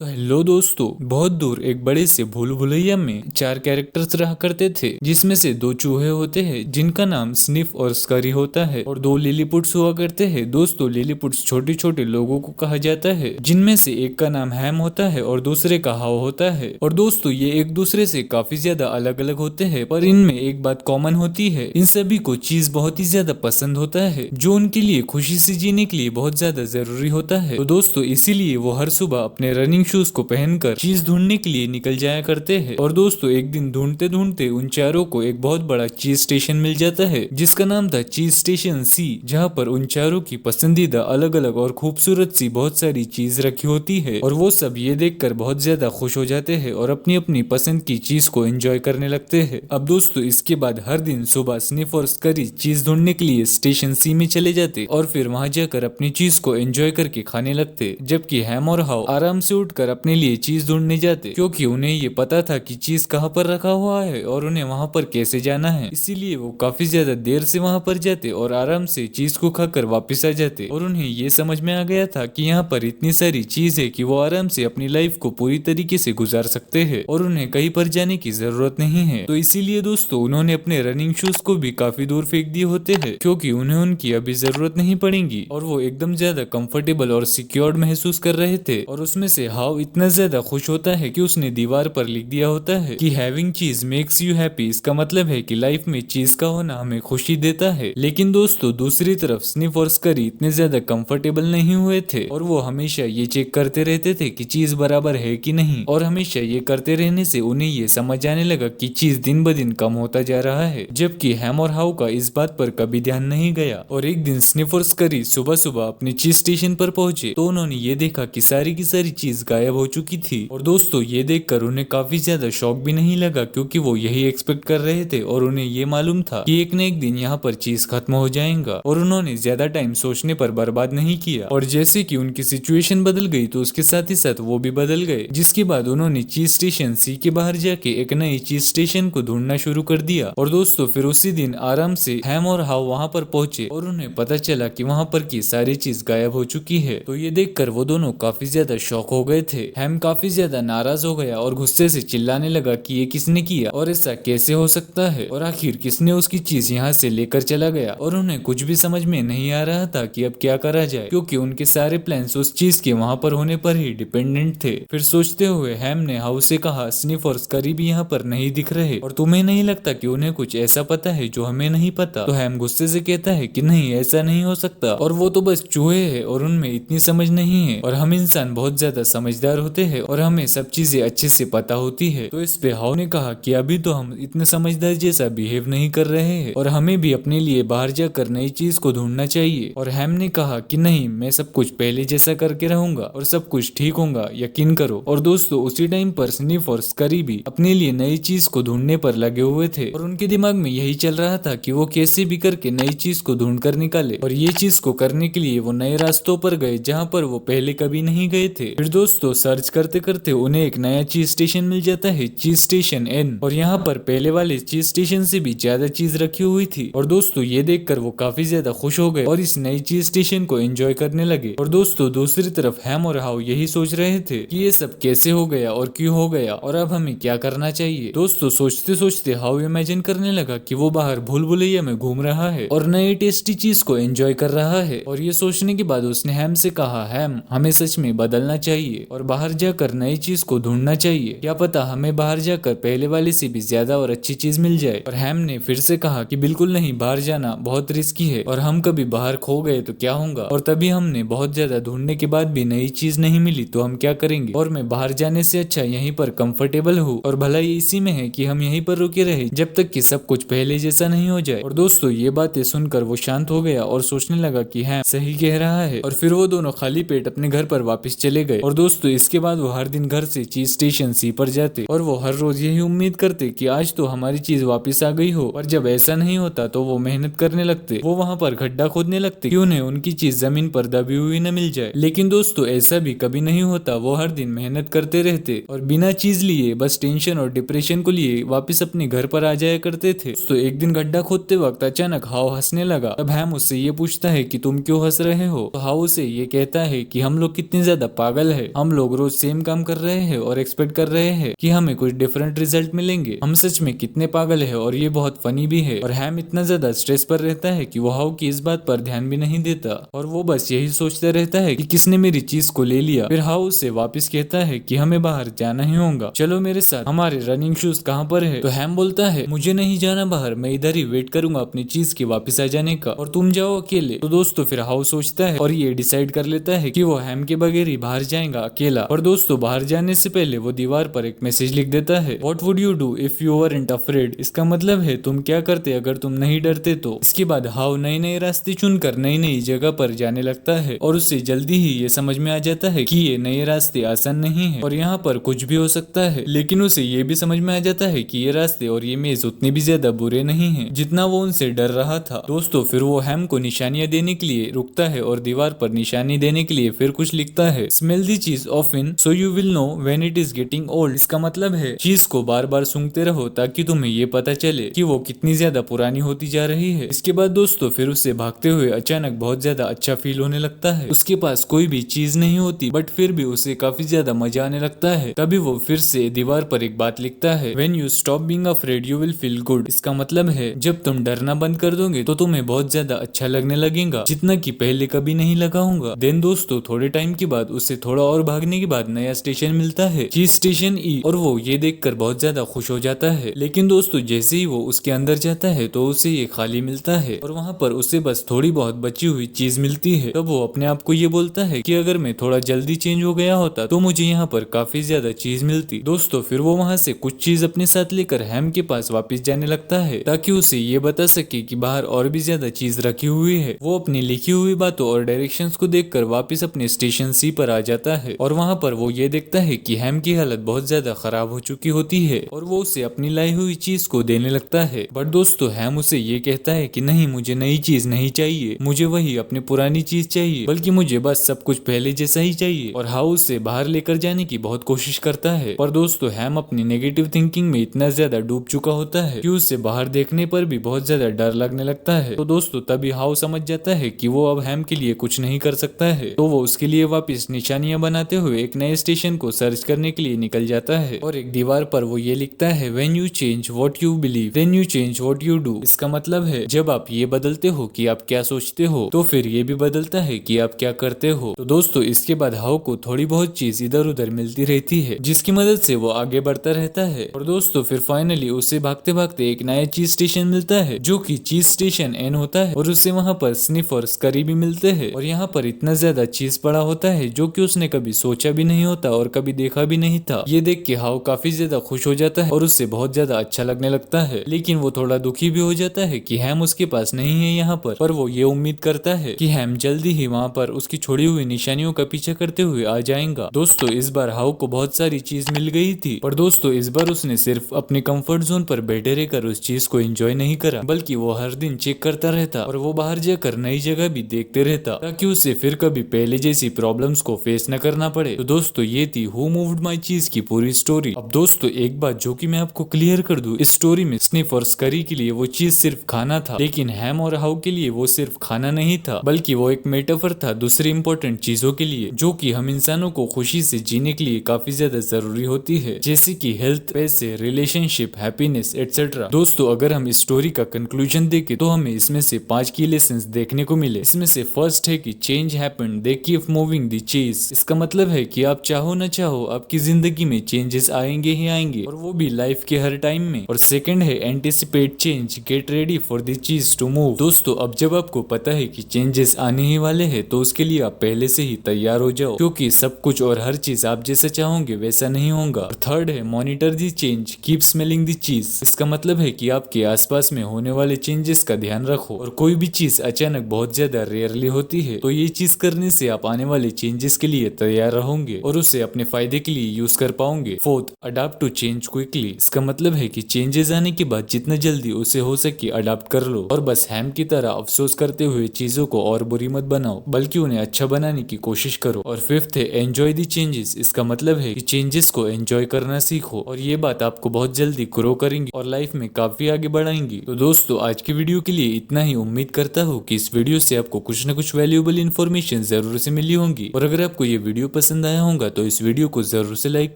तो हेलो दोस्तों, बहुत दूर एक बड़े से भूल भुलैया में चार कैरेक्टर्स रहा करते थे, जिसमें से दो चूहे होते हैं जिनका नाम स्निफ और स्करी होता है, और दो लिलीपुट्स हुआ करते हैं। दोस्तों, लिलीपुट्स छोटे छोटे लोगों को कहा जाता है, जिनमें से एक का नाम हैम होता है और दूसरे का हाव होता है। और दोस्तों, ये एक दूसरे से काफी ज्यादा अलग अलग होते हैं, पर इनमें एक बात कॉमन होती है, इन सभी को चीज बहुत ही ज्यादा पसंद होता है, जो उनके लिए खुशी से जीने के लिए बहुत ज्यादा जरूरी होता है। तो दोस्तों, इसीलिए वो हर सुबह अपने रनिंग शूज को पहनकर चीज ढूंढने के लिए निकल जाया करते हैं। और दोस्तों, एक दिन ढूंढते ढूंढते उन चारों को एक बहुत बड़ा चीज स्टेशन मिल जाता है, जिसका नाम था चीज स्टेशन सी, जहाँ पर उन चारों की पसंदीदा अलग अलग और खूबसूरत सी बहुत सारी चीज रखी होती है। और वो सब ये देखकर बहुत ज्यादा खुश हो जाते हैं और अपनी अपनी पसंद की चीज को एंजॉय करने लगते हैं। अब दोस्तों, इसके बाद हर दिन सुबह स्निफ और स्करी चीज ढूंढने के लिए स्टेशन सी में चले जाते और फिर वहां जाकर अपनी चीज को एंजॉय करके खाने लगते, जबकि हैम और हाव आराम से उठकर अपने लिए चीज ढूंढने जाते, क्योंकि उन्हें ये पता था कि चीज कहाँ पर रखा हुआ है और उन्हें वहां पर कैसे जाना है। इसीलिए वो काफी ज्यादा देर से वहां पर जाते और आराम से चीज को खाकर वापस आ जाते। और उन्हें ये समझ में आ गया था कि यहाँ पर इतनी सारी चीज है कि वो आराम से अपनी लाइफ को पूरी तरीके से गुजार सकते हैं और उन्हें कहीं पर जाने की जरूरत नहीं है। तो इसीलिए दोस्तों, उन्होंने अपने रनिंग शूज को भी काफी दूर फेंक दिए होते हैं, क्योंकि उन्हें उनकी अभी जरूरत नहीं पड़ेगी और वो एकदम ज्यादा कंफर्टेबल और सिक्योर्ड महसूस कर रहे थे। और उसमें से हाव इतना ज्यादा खुश होता है कि उसने दीवार पर लिख दिया होता है कि हैविंग चीज मेक्स यू हैप्पी। इसका मतलब है कि लाइफ में चीज का होना हमें खुशी देता है। लेकिन दोस्तों, दूसरी तरफ स्निफ और स्करी इतने ज्यादा कंफर्टेबल नहीं हुए थे और वो हमेशा ये चेक करते रहते थे कि चीज बराबर है कि नहीं, और हमेशा ये करते रहने से उन्हें ये समझ आने लगा कि चीज दिन ब दिन कम होता जा रहा है, जबकि हैम और हाव का इस बात पर कभी ध्यान नहीं गया। और एक दिन स्निफ और स्करी सुबह सुबह अपने चीज स्टेशन पर पहुंचे तो उन्होंने ये देखा कि सारी की सारी चीज गायब हो चुकी थी। और दोस्तों, ये देखकर उन्हें काफी ज्यादा शौक भी नहीं लगा, क्योंकि वो यही एक्सपेक्ट कर रहे थे और उन्हें ये मालूम था कि एक न एक दिन यहाँ पर चीज खत्म हो जाएगा। और उन्होंने ज्यादा टाइम सोचने पर बर्बाद नहीं किया, और जैसे कि उनकी सिचुएशन बदल गई तो उसके साथ ही साथ वो भी बदल गए, जिसके बाद उन्होंने चीज स्टेशन सी के बाहर जाके एक नई चीज स्टेशन को ढूंढना शुरू कर दिया। और दोस्तों, फिर उसी दिन आराम से हैम और हाव वहां पर पहुंचे और उन्हें पता चला कि वहां पर की सारी चीज गायब हो चुकी है। तो ये देखकर वो दोनों काफी ज्यादा शॉक हो गए थे। हैम काफी ज्यादा नाराज हो गया और गुस्से से चिल्लाने लगा कि ये किसने किया और ऐसा कैसे हो सकता है, और आखिर किसने उसकी चीज यहाँ से लेकर चला गया। और उन्हें कुछ भी समझ में नहीं आ रहा था कि अब क्या करा जाए, क्योंकि उनके सारे प्लान्स उस चीज के वहां पर होने पर ही डिपेंडेंट थे। फिर सोचते हुए हैम ने हाउ से कहा, स्निफ और स्करी भी यहाँ पर नहीं दिख रहे और तुम्हें नहीं लगता कि उन्हें कुछ ऐसा पता है जो हमें नहीं पता? तो हैम गुस्से से कहता है कि नहीं, ऐसा नहीं हो सकता, और वो तो बस चूहे हैं और उनमें इतनी समझ नहीं है, और हम इंसान बहुत ज्यादा समझदार होते हैं और हमें सब चीजें अच्छे से पता होती है। तो इस पे हाउ ने कहा कि अभी तो हम इतने समझदार जैसा बिहेव नहीं कर रहे हैं और हमें भी अपने लिए बाहर जाकर नई चीज को ढूंढना चाहिए। और हैम ने कहा कि नहीं, मैं सब कुछ पहले जैसा करके रहूंगा और सब कुछ ठीक होगा, यकीन करो। और दोस्तों, उसी टाइम पर स्निफ और स्करी भी अपने लिए नई चीज को ढूंढने पर लगे हुए थे और उनके दिमाग में यही चल रहा था कि वो कैसे भी करके नई चीज को ढूंढ कर निकाले। और ये चीज को करने के लिए वो नए रास्तों पर गए जहाँ पर वो पहले कभी नहीं गए थे। फिर दोस्तों, सर्च करते करते उन्हें एक नया चीज स्टेशन मिल जाता है, चीज स्टेशन एन, और यहाँ पर पहले वाले चीज स्टेशन से भी ज्यादा चीज रखी हुई थी। और दोस्तों, ये देखकर वो काफी ज्यादा खुश हो गए और इस नई चीज स्टेशन को एंजॉय करने लगे। और दोस्तों, दूसरी तरफ हैम और हाव यही सोच रहे थे कि ये सब कैसे हो गया और क्यों हो गया और अब हमें क्या करना चाहिए। दोस्तों, सोचते सोचते हाव इमेजिन करने लगा कि वो बाहर भूल भुलैया में घूम रहा है और नई टेस्टी चीज को एंजॉय कर रहा है। और ये सोचने के बाद उसने हैम से कहा, हैम, हमें सच में बदलना चाहिए और बाहर जाकर नई चीज को ढूंढना चाहिए, क्या पता हमें बाहर जाकर पहले वाले से भी ज्यादा और अच्छी चीज मिल जाए। और हैम ने फिर से कहा कि बिल्कुल नहीं, बाहर जाना बहुत रिस्की है और हम कभी बाहर खो गए तो क्या होगा, और तभी हमने बहुत ज्यादा ढूंढने के बाद भी नई चीज नहीं मिली तो हम क्या करेंगे, और मैं बाहर जाने से अच्छा यहीं पर कंफर्टेबल हूँ और भलाई इसी में है कि हम यहीं पर रुके रहे जब तक कि सब कुछ पहले जैसा नहीं हो जाए। और दोस्तों, ये बातें सुनकर वो शांत हो गया और सोचने लगा कि हैम सही कह रहा है, और फिर वो दोनों खाली पेट अपने घर पर वापस चले गए। और दोस्तों, इसके बाद वो हर दिन घर से चीज स्टेशन सी पर जाते और वो हर रोज यही उम्मीद करते कि आज तो हमारी चीज वापस आ गई हो, और जब ऐसा नहीं होता तो वो मेहनत करने लगते, वो वहां पर गड्ढा खोदने लगते कि उन्हें उनकी चीज जमीन पर दबी हुई न मिल जाए। लेकिन दोस्तों, ऐसा भी कभी नहीं होता, वो हर दिन मेहनत करते रहते और बिना चीज लिए बस टेंशन और डिप्रेशन को लिए वापस अपने घर पर आ जाया करते थे। तो एक दिन गड्ढा खोदते वक्त अचानक हाव हंसने लगा। तब हैम उससे ये पूछता है कि तुम क्यों हंस रहे हो? तो हाव उसे ये कहता है कि हम लोग कितने ज्यादा पागल है, हम लोग रोज सेम काम कर रहे हैं और एक्सपेक्ट कर रहे हैं कि हमें कुछ डिफरेंट रिजल्ट मिलेंगे। हम सच में कितने पागल है, और ये बहुत फनी भी है। और हैम इतना ज्यादा स्ट्रेस पर रहता है कि वो हाउ की इस बात पर ध्यान भी नहीं देता, और वो बस यही सोचता रहता है कि किसने मेरी चीज को ले लिया। फिर हाउ उसे वापस कहता है कि हमें बाहर जाना ही होगा, चलो मेरे साथ, हमारे रनिंग शूज कहाँ पर है? तो हैम बोलता है मुझे नहीं जाना बाहर, मैं इधर ही वेट करूंगा अपनी चीज के वापस आ जाने का, और तुम जाओ अकेले। तो दोस्तों फिर हाउ सोचता है और ये डिसाइड कर लेता है कि वो हैम के बगैर ही बाहर जाएगा अकेला। और दोस्तों बाहर जाने से पहले वो दीवार पर एक मैसेज लिख देता है, what would you do if you weren't afraid? इसका मतलब है तुम क्या करते अगर तुम नहीं डरते तो। इसके बाद हाउ नए नए रास्ते चुनकर नई नई जगह पर जाने लगता है, और उसे जल्दी ही ये समझ में आ जाता है कि ये नए रास्ते आसान नहीं है और यहाँ पर कुछ भी हो सकता है। लेकिन उसे ये भी समझ में आ जाता है कि ये रास्ते और ये मेज उतने भी ज्यादा बुरे नहीं है जितना वो उनसे डर रहा था। दोस्तों फिर वो हैम को निशानियां देने के लिए रुकता है और दीवार पर निशानी देने के लिए फिर कुछ लिखता है, स्मेल दी चीज often so you will know when it is getting old. इसका मतलब है चीज को बार बार सूंघते रहो ताकि तुम्हें ये पता चले कि वो कितनी ज्यादा पुरानी होती जा रही है। इसके बाद दोस्तों फिर उससे भागते हुए अचानक बहुत ज्यादा अच्छा फील होने लगता है। उसके पास कोई भी चीज नहीं होती बट फिर भी उसे काफी ज्यादा मजा आने लगता है। तभी वो फिर से दीवार पर एक बात लिखता है, when you stop being afraid you will feel good. इसका मतलब है जब तुम डरना बंद कर दोगे तो तुम्हें बहुत ज्यादा अच्छा लगने लगेगा, जितना कि पहले कभी नहीं लगा होगा। देन दोस्तों थोड़े टाइम के बाद उसे थोड़ा और भागने के बाद नया स्टेशन मिलता है, चीज स्टेशन ई, और वो ये देखकर बहुत ज्यादा खुश हो जाता है। लेकिन दोस्तों जैसे ही वो उसके अंदर जाता है तो उसे ये खाली मिलता है और वहाँ पर उसे बस थोड़ी बहुत बची हुई चीज मिलती है। तब वो अपने आप को ये बोलता है कि अगर मैं थोड़ा जल्दी चेंज हो गया होता तो मुझे यहाँ पर काफी ज्यादा चीज मिलती। दोस्तों फिर वो वहाँ से कुछ चीज अपने साथ लेकर हैम के पास वापस जाने लगता है ताकि उसे ये बता सके कि बाहर और भी ज्यादा चीज रखी हुई है। वो अपनी लिखी हुई बातों और डायरेक्शंस को देखकर वापस अपने स्टेशन सी पर आ जाता है, और वहाँ पर वो ये देखता है कि हैम की हालत बहुत ज्यादा खराब हो चुकी होती है, और वो उसे अपनी लाई हुई चीज को देने लगता है। बट दोस्तों हैम उसे ये कहता है कि नहीं, मुझे नई चीज नहीं चाहिए, मुझे वही अपनी पुरानी चीज चाहिए, बल्कि मुझे बस सब कुछ पहले जैसा ही चाहिए। और हाउ उसे बाहर लेकर जाने की बहुत कोशिश करता है, पर दोस्तों हैम अपनी नेगेटिव थिंकिंग में इतना ज्यादा डूब चुका होता है कि उसे बाहर देखने पर भी बहुत ज्यादा डर लगने लगता है। तो दोस्तों तभी हाउ समझ जाता है कि वो अब हैम के लिए कुछ नहीं कर सकता है, तो वो उसके लिए वापस निशानियां बनाते हुए एक नए स्टेशन को सर्च करने के लिए निकल जाता है, और एक दीवार पर वो ये लिखता है, when you change what you believe then you change what you do. इसका मतलब है जब आप ये बदलते हो कि आप क्या सोचते हो तो फिर ये भी बदलता है कि आप क्या करते हो। तो दोस्तों इसके बाद हाउ को थोड़ी बहुत चीज इधर उधर मिलती रहती है जिसकी मदद से वो आगे बढ़ता रहता है, और दोस्तों फिर फाइनली उसे भागते भागते एक नया चीज स्टेशन मिलता है जो कि चीज स्टेशन एन होता है, और उससे वहाँ पर स्निफ और स्करी भी मिलते हैं। और यहाँ पर इतना ज्यादा चीज पड़ा होता है जो कि उसने कभी सोचा भी नहीं होता और कभी देखा भी नहीं था। ये देख के हाउ काफी ज्यादा खुश हो जाता है और उससे बहुत ज्यादा अच्छा लगने लगता है, लेकिन वो थोड़ा दुखी भी हो जाता है कि हैम उसके पास नहीं है यहाँ पर वो ये उम्मीद करता है कि हैम जल्दी ही वहाँ पर उसकी छोड़ी हुई निशानियों का पीछा करते हुए आ जाएगा। दोस्तों इस बार हाउ को बहुत सारी चीज मिल गई थी, पर दोस्तों इस बार उसने सिर्फ अपने कंफर्ट जोन पर बैठे रहकर उस चीज को एंजॉय नहीं करा, बल्कि वो हर दिन चेक करता रहता और वो बाहर जाकर नई जगह भी देखते रहता ताकि उसे फिर कभी पहले जैसी प्रॉब्लम्स को फेस न करना पड़े। तो दोस्तों ये थी हु मूव्ड माई चीज की पूरी स्टोरी। अब दोस्तों एक बात जो कि मैं आपको क्लियर कर दूं, इस स्टोरी में स्निफ और स्करी के लिए वो चीज सिर्फ खाना था, लेकिन हैम और हाउ के लिए वो सिर्फ खाना नहीं था बल्कि वो एक मेटाफर था दूसरी इंपॉर्टेंट चीजों के लिए जो कि हम इंसानों को खुशी से जीने के लिए काफी ज्यादा जरूरी होती है, जैसे कि हेल्थ, पैसे, रिलेशनशिप, हैप्पीनेस एटसेट्रा। दोस्तों अगर हम इस स्टोरी का कंक्लूजन देखें तो हमें इसमें से 5 की लेसन्स देखने को मिले। इसमें से फर्स्ट है कि change happened, they keep moving the चीज। इसका मतलब है कि आप चाहो न चाहो आपकी जिंदगी में चेंजेस आएंगे ही आएंगे, और वो भी लाइफ के हर टाइम में। और सेकंड है anticipate change, get ready for the चीज टू मूव। दोस्तों अब जब आपको पता है कि चेंजेस आने ही वाले हैं तो उसके लिए आप पहले से ही तैयार हो जाओ, क्योंकि सब कुछ और हर चीज आप जैसे चाहोगे वैसा नहीं होगा। और थर्ड है मॉनिटर दी चेंज, कीप स्मेलिंग दी चीज। इसका मतलब है कि आपके आसपास में होने वाले चेंजेस का ध्यान रखो, और कोई भी चीज अचानक बहुत ज्यादा रेयरली होती है तो ये चीज करने से आप आने वाले चेंजेस के लिए तैयार रहोगे और उसे अपने फायदे के लिए यूज कर पाओगे। Fourth, adapt to change quickly. इसका मतलब है कि चेंजेस आने के बाद जितना जल्दी उसे हो सके अडाप्ट कर लो, और बस हैम की तरह अफसोस करते हुए चीजों को और बुरी मत बनाओ बल्कि उन्हें अच्छा बनाने की कोशिश करो। और फिफ्थ है एंजॉय दी चेंजेस। इसका मतलब है कि चेंजेस को एंजॉय करना सीखो, और ये बात आपको बहुत जल्दी ग्रो करेंगी और लाइफ में काफी आगे बढ़ाएंगी। तो दोस्तों आज की वीडियो के लिए इतना ही। उम्मीद करता हूँ कि इस वीडियो से आपको कुछ न कुछ वैल्यूएबल इन्फॉर्मेशन जरूर से मिली होंगी, और अगर आपको ये वीडियो पसंद आया होगा तो इस वीडियो को जरूर से लाइक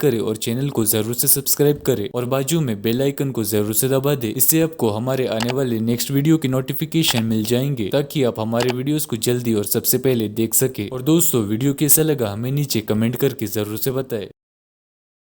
करें और चैनल को जरूर से सब्सक्राइब करें और बाजू में बेल आइकन को जरूर से दबा दें। इससे आपको हमारे आने वाले नेक्स्ट वीडियो की नोटिफिकेशन मिल जाएंगे ताकि आप हमारे वीडियोस को जल्दी और सबसे पहले देख सके। और दोस्तों वीडियो कैसा लगा हमें नीचे कमेंट करके जरूर से बताएं।